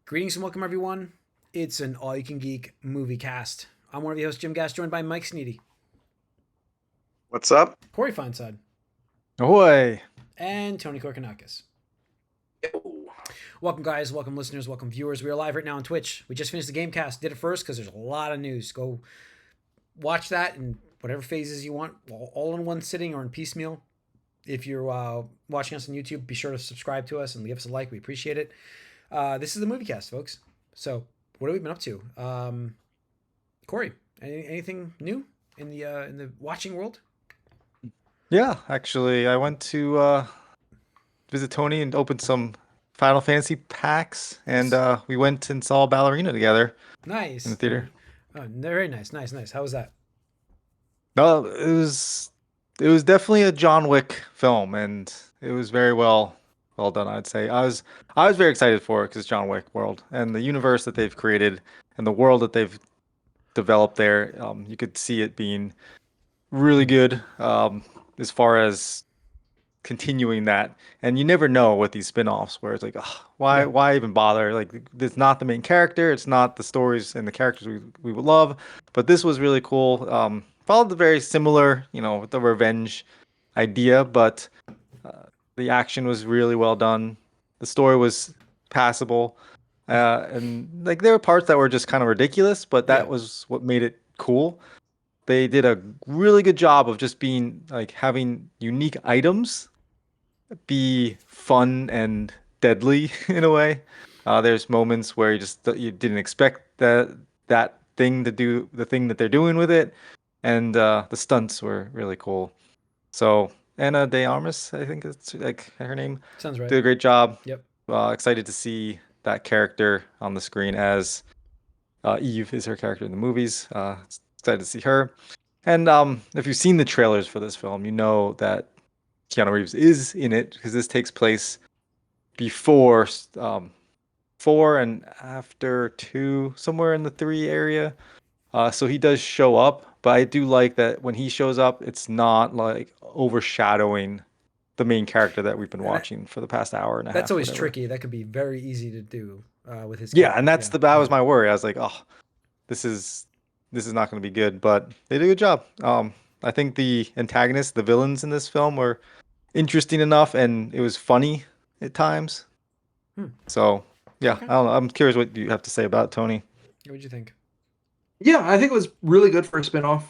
Greetings and welcome, everyone. It's an All You Can Geek movie cast. I'm one of your hosts, Jim Gass, joined by Mike Sneedy, What's up? Corey Feinsod, Ahoy! and Tony Korkanakis. Yo. Welcome, guys. Welcome, listeners. Welcome, viewers. We are live right now on Twitch. We just finished the game cast. Did it first because there's a lot of news. Go watch that in whatever phases you want, all in one sitting or in piecemeal. If you're watching us on YouTube, be sure to subscribe to us and give us a like. We appreciate it. This is the movie cast, folks. So, what have we been up to? Corey, anything new in the watching world? Yeah, actually, I went to visit Tony and opened some Final Fantasy packs, and we went and saw Ballerina together Nice. in the theater. Oh, very nice. How was that? No, it was definitely a John Wick film, and it was very well done. I'd say I was very excited for it because it's John Wick world and the universe that they've created and the world that they've developed there. You could see it being really good as far as continuing that. And you never know with these spin-offs where it's like, ugh, why Yeah. why even bother? Like it's not the main character, it's not the stories and the characters we would love. But this was really cool. Followed the very similar, with the revenge idea, but the action was really well done. The story was passable. And like there were parts that were just kind of ridiculous, but Yeah. that was what made it cool. They did a really good job of just being like having unique items be fun and deadly in a way. There's moments where you didn't expect that thing to do the thing that they're doing with it, and the stunts were really cool. So Anna De Armas, I think it's like her name, Sounds right. did a great job. Yep. Excited to see that character on the screen as Eve is her character in the movies. Excited to see her. And if you've seen the trailers for this film, you know that Keanu Reeves is in it because this takes place before 4 and after 2, somewhere in the 3 area. So he does show up, but I do like that when he shows up, it's not like overshadowing the main character that we've been And that, watching for the past hour and a that's half, always whatever. tricky. That could be very easy to do with his Yeah, character. and Yeah. that Yeah. was my worry. I was like, oh, this is this is not going to be good, but they did a good job. I think the antagonists, the villains in this film were interesting enough, and it was funny at times. Hmm. So yeah, Okay. I don't know. I'm curious what you have to say about it, Tony. What'd you think? Yeah, I think it was really good for a spinoff.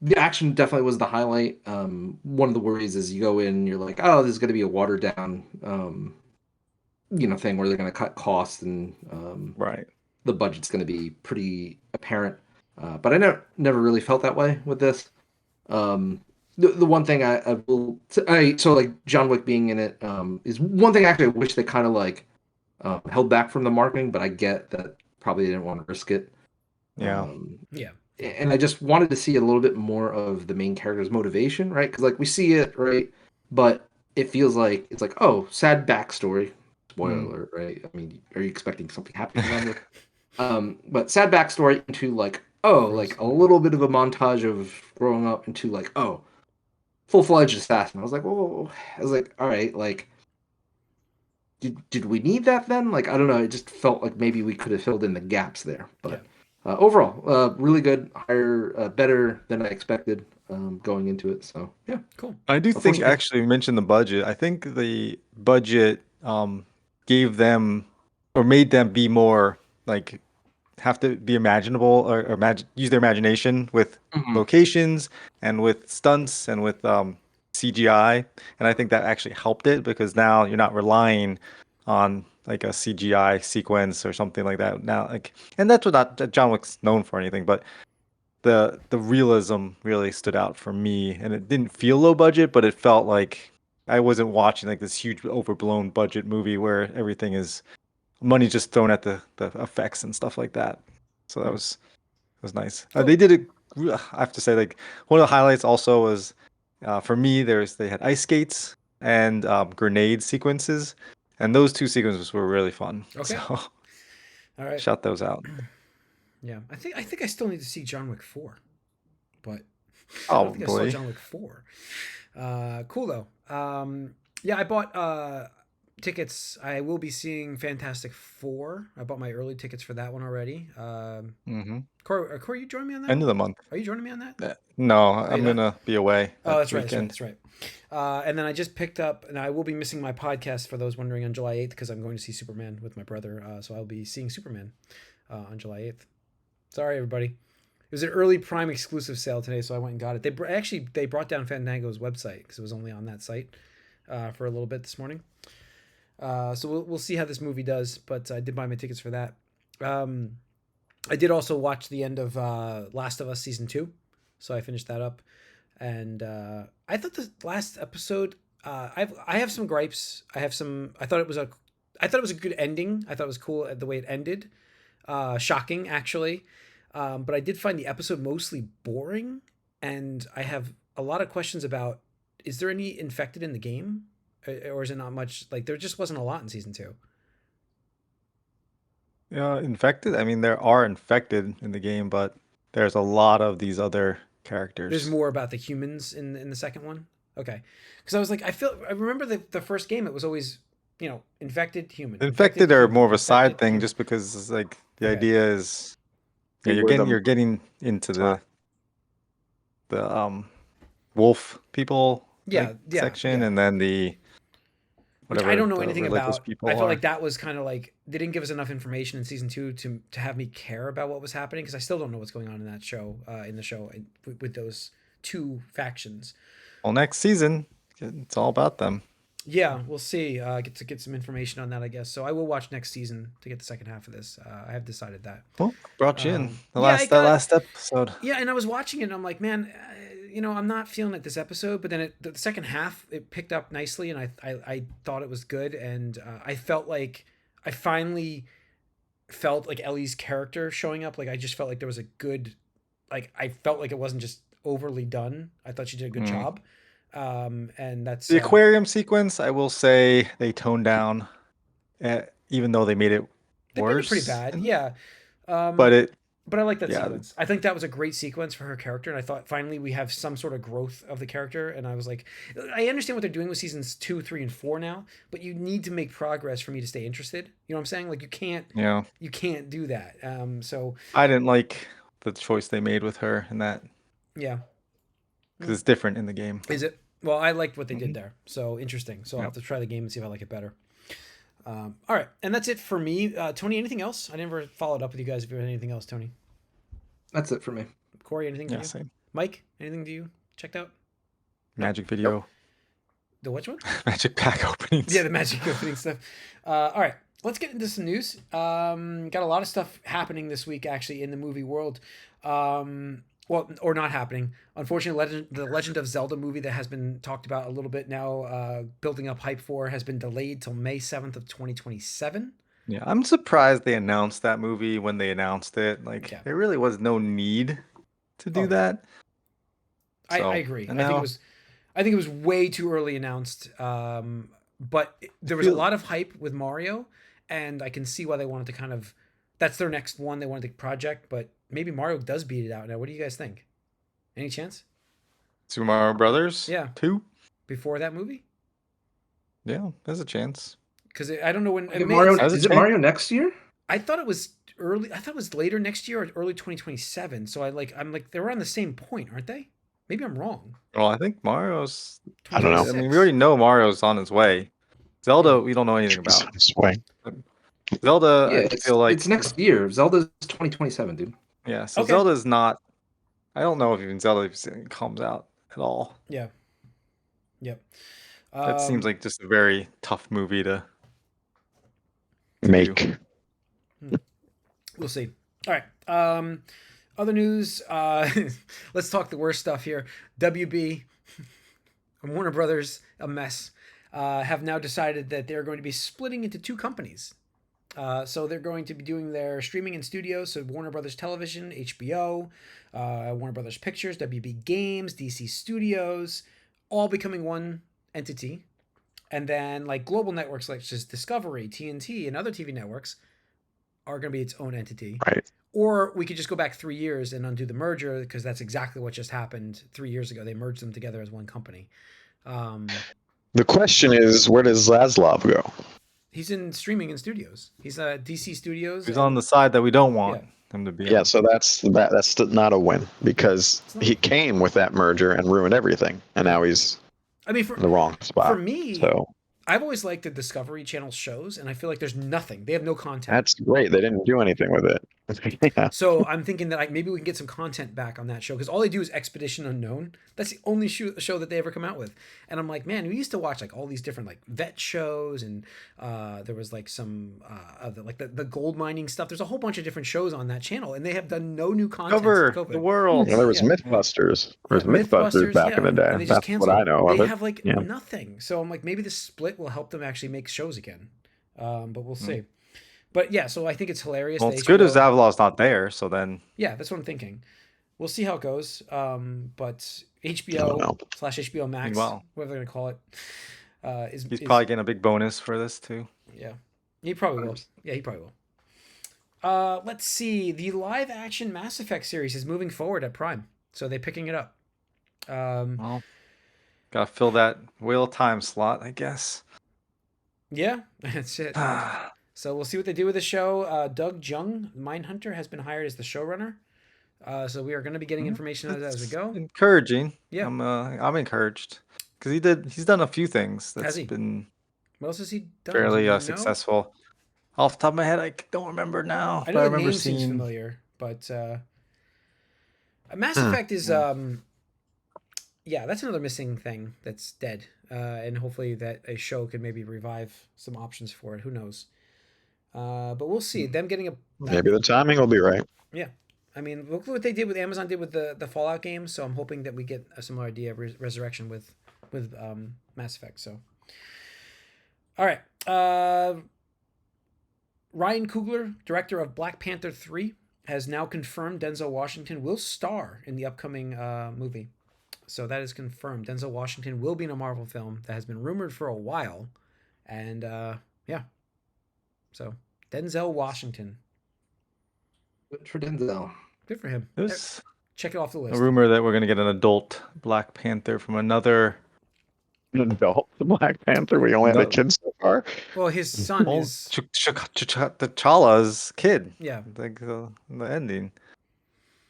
The action definitely was the highlight. One of the worries is you go in, you're like, oh, this is going to be a watered down, thing where they're going to cut costs and Right. the budget's going to be pretty apparent. But I never really felt that way with this. Um, the one thing so like John Wick being in it is one thing actually I wish they kind of like held back from the marketing, but I get that probably they didn't want to risk it. Yeah. Um, Yeah. and I just wanted to see a little bit more of the main character's motivation, right? Because like we see it, right, but it feels like it's like, oh, sad backstory. Spoiler Mm. alert, right? I mean, are you expecting something happening to them? But sad backstory into like, oh, Gross. like a little bit of a montage of growing up into like, oh, full-fledged assassin. I was like, all right, like, did we need that then? Like, I don't know. It just felt like maybe we could have filled in the gaps there. Yeah. But overall, really good, better than I expected going into it. So yeah, Cool. I do think unfortunately, actually you mentioned the budget. I think the budget gave them or made them be more like have to be imaginable or use their imagination with mhm. locations and with stunts and with CGI. And I think that actually helped it because now you're not relying on like a CGI sequence or something like that. Now, like, and that's what not that John Wick's known for anything, but the realism really stood out for me, and it didn't feel low budget, but it felt like I wasn't watching like this huge overblown budget movie where everything is money just thrown at the effects and stuff like that. So that was nice. Cool. They did it. I have to say, like one of the highlights also was for me. They had ice skates and grenade sequences, and those two sequences were really fun. Okay. So All right. shout those out. Yeah. I think I still need to see John Wick 4, but I don't think I saw Probably. John Wick 4. Cool though. Yeah, I bought tickets, I will be seeing Fantastic Four. I bought my early tickets for that one already. Mm-hmm. Corey, you join me on that End of one? the month. Are you joining me on that? No, Are you I'm not? gonna be away Oh, that that's right. weekend. That's right. And then I just picked up, and I will be missing my podcast for those wondering on July 8th because I'm going to see Superman with my brother. So I'll be seeing Superman on July 8th. Sorry, everybody. It was an early Prime exclusive sale today, so I went and got it. They brought down Fandango's website because it was only on that site for a little bit this morning. So we'll see how this movie does, but I did buy my tickets for that. I did also watch the end of Last of Us season 2, so I finished that up, and I thought the last episode. I have some gripes. I thought it was a good ending. I thought it was cool the way it ended. Shocking, actually. But I did find the episode mostly boring, and I have a lot of questions about: is there any infected in the game, or is it not much? Like there just wasn't a lot in season 2. Infected. I mean, there are infected in the game, but there's a lot of these other characters. There's more about the humans in the second one. Okay, because I was like, I remember the first game. It was always infected human. Infected are human, more of a side infected, thing, human. just because it's like the Okay. idea is, yeah, Algorithm. you're getting into the wolf people section, yeah. and then the Which whatever I don't know the anything religious about. people I felt are. like that was kind of like they didn't give us enough information in season 2 to have me care about what was happening because I still don't know what's going on in that show with those two factions. Well, next season, it's all about them. Yeah, we'll see. Get some information on that, I guess. So I will watch next season to get the second half of this. I have decided that. Well, brought you in Yeah, last episode. Yeah, and I was watching it, and I'm like, man, I'm not feeling it this episode. But then the second half, it picked up nicely, and I thought it was good, and I felt like I finally felt like Ellie's character showing up. Like I just felt like there was a good, like I felt like it wasn't just overly done. I thought she did a good job, and that's The aquarium sequence. I will say they toned down, even though they made it they made worse. it pretty bad, yeah. But I like that sequence. I think that was a great sequence for her character, and I thought finally we have some sort of growth of the character. And I was like, I understand what they're doing with seasons 2, 3, and 4 now, but you need to make progress for me to stay interested. You know what I'm saying? Like you can't do that. So I didn't like the choice they made with her in that. Yeah, because it's different in the game. Is it? Well, I liked what they did there. So interesting. So I'll have to try the game and see if I like it better. All right, and that's it for me. Tony, anything else? I never followed up with you guys if you had anything else, Tony. That's it for me. Corey, anything to you? Same. Mike, anything to you checked out? Magic video. Nope. The which one? Magic pack openings. Yeah, the magic opening stuff. All right, let's get into some news. Got a lot of stuff happening this week, actually, in the movie world. Well, or not happening. Unfortunately, the Legend of Zelda movie that has been talked about a little bit now, building up hype for, has been delayed till May 7th of 2027. Yeah, I'm surprised they announced that movie when they announced it. Like, there really was no need to do that. So, I agree. I think it was way too early announced. But there was a lot of hype with Mario, and I can see why they wanted to kind of. That's their next one. They wanted the project, but maybe Mario does beat it out now. What do you guys think? Any chance? Super Mario Brothers? Yeah. 2? Before that movie? Yeah, there's a chance. Because I don't know when. Is it Mario next year? I thought it was early. I thought it was later next year or early 2027. So I'm like they're around the same point, aren't they? Maybe I'm wrong. Well, I think Mario's. I don't know. I mean, we already know Mario's on his way. Zelda, we don't know anything about. On his way. Zelda, Yeah, I feel like it's next year. Zelda's 2027, dude. Yeah, so Zelda's not. I don't know if even Zelda comes out at all. Yeah. Yep. That seems like just a very tough movie to make. do. We'll see. All right. Other news. Let's talk the worst stuff here. WB and Warner Brothers, a mess, have now decided that they're going to be splitting into two companies. So they're going to be doing their streaming in studios. So Warner Brothers Television, HBO, Warner Brothers Pictures, WB Games, DC Studios, all becoming one entity. And then like global networks like just Discovery, TNT, and other TV networks are going to be its own entity. Right. Or we could just go back 3 years and undo the merger, because that's exactly what just happened 3 years ago. They merged them together as one company. The question is, where does Zaslav go? He's in streaming in studios. He's DC Studios. He's on the side that we don't want him to be Yeah, on. so that's not a win because he came with that merger and ruined everything, and now he's in the wrong spot. For me, so I've always liked the Discovery Channel shows, and I feel like there's nothing. They have no content. That's great. They didn't do anything with it. Yeah. So I'm thinking that maybe we can get some content back on that show because all they do is Expedition Unknown. That's the only show that they ever come out with. And I'm like, man, we used to watch like all these different like vet shows, and there was like some like the gold mining stuff. There's a whole bunch of different shows on that channel, and they have done no new content. Cover the world. Well, there was Mythbusters. There was Mythbusters back in the day. And they just That's canceled what I know of They it. have like nothing. So I'm like, maybe this split will help them actually make shows again. But we'll see. But yeah, so I think it's hilarious. Well, it's good as Zavlov's not there, so then. Yeah, that's what I'm thinking. We'll see how it goes. But HBO/HBO Max, whatever they're gonna call it, he's probably getting a big bonus for this too. Yeah, he probably will. Yeah, he probably will. Let's see. The live action Mass Effect series is moving forward at Prime, so they're picking it up. Well, gotta fill that wheel time slot, I guess. Yeah, that's it. So we'll see what they do with the show. Doug Jung, Mindhunter, has been hired as the showrunner. So we are going to be getting information as we go. Encouraging. Yeah, I'm encouraged because he's done a few things that's been. What else has he done? Fairly successful. Off the top of my head, I don't remember now. I know the name seems familiar, but Mass Effect is that's another missing thing that's dead. And hopefully that a show could maybe revive some options for it. Who knows? But we'll see. Them getting maybe the timing will be right. Yeah, I mean, look what they did with Amazon did with the Fallout games. So I'm hoping that we get a similar idea of Resurrection with Mass Effect. So, all right, Ryan Coogler, director of Black Panther 3, has now confirmed Denzel Washington will star in the upcoming movie. So that is confirmed. Denzel Washington will be in a Marvel film that has been rumored for a while, and so Denzel Washington. Good for Denzel. Good for him. Check it off the list. A rumor that we're going to get an adult Black Panther from another. An adult Black Panther? We only had a kid so far. Well, his son is T'Challa's kid. Yeah. Like the ending.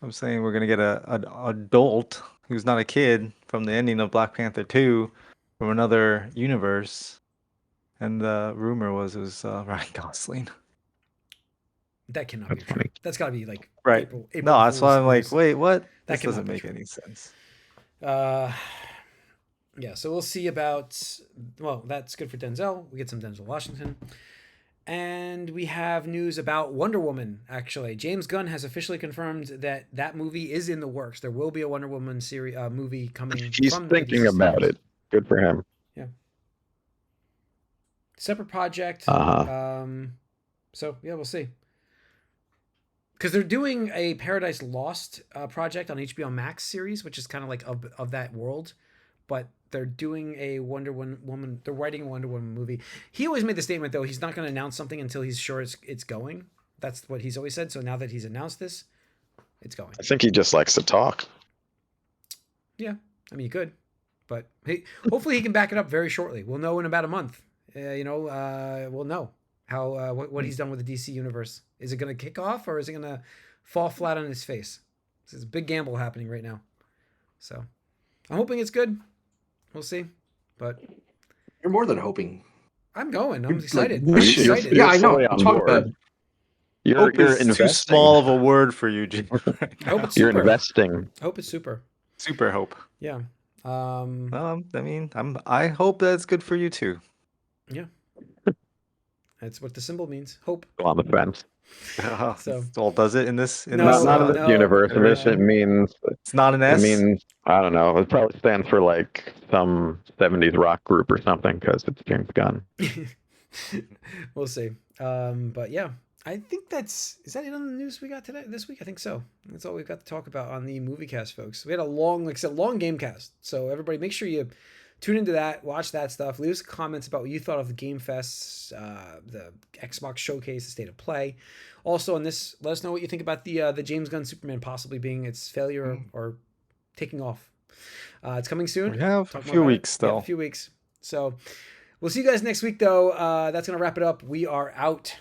I'm saying we're going to get an adult who's not a kid from the ending of Black Panther 2 from another universe. And the rumor was it was Ryan Gosling. That cannot be true. That's got to be like right. April no, that's why I'm like, wait, what? That doesn't make any sense. Yeah, so we'll see about. Well, that's good for Denzel. We get some Denzel Washington, and we have news about Wonder Woman. Actually, James Gunn has officially confirmed that movie is in the works. There will be a Wonder Woman series movie coming. He's thinking about it. Good for him. Yeah. Separate project. So yeah, we'll see. Because they're doing a Paradise Lost project on HBO Max series, which is kind of like of that world, but they're doing a Wonder Woman. They're writing a Wonder Woman movie. He always made the statement though he's not going to announce something until he's sure it's going. That's what he's always said. So now that he's announced this, it's going. I think he just likes to talk. Yeah, I mean he could, but hopefully he can back it up very shortly. We'll know in about a month. We'll know how what he's done with the DC universe. Is it going to kick off or is it going to fall flat on his face? This is a big gamble happening right now. So I'm hoping it's good. We'll see. But you're more than hoping. I'm going. I'm excited. I'm excited. Yeah, I know. Talk about it. You're investing. Too small of a word for you, Jim. I hope it's You're super. investing. I hope it's super. Super hope. Yeah. I mean, I hope that's good for you too. Yeah. That's what the symbol means. Hope. On the fence. So well, does it in this? Not in this universe. In this, it means it's not an S. It means I don't know. It probably stands for like some '70s rock group or something because it's James Gunn. We'll see. But yeah, I think is that it on the news we got this week? I think so. That's all we've got to talk about on the Moviecast, folks. We had a long game cast. So everybody, make sure you tune into that, watch that stuff. Leave us comments about what you thought of the Game Fest, the Xbox Showcase, the State of Play. Also on this, let us know what you think about the James Gunn Superman possibly being its failure or taking off. It's coming soon. We have a few weeks still. Yeah, a few weeks. So we'll see you guys next week, though. That's going to wrap it up. We are out.